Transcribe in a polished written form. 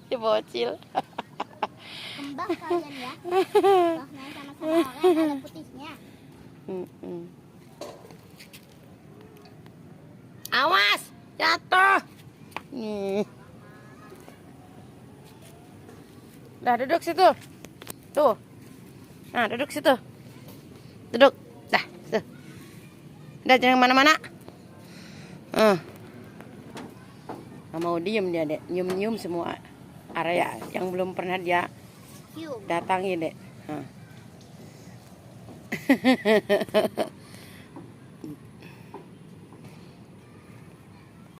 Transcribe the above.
Si bocil. Kembang kalian ya. Warnanya sama-sama oranye, ada putihnya. Awas, jatuh. Nih. Dah duduk situ. Tuh. Nah, duduk situ. Duduk. Dah, tuh. Udah jangan kemana-mana. Nggak mau diem dia, Dek. Nyium-nyium semua area yang belum pernah dia datangi, Dek.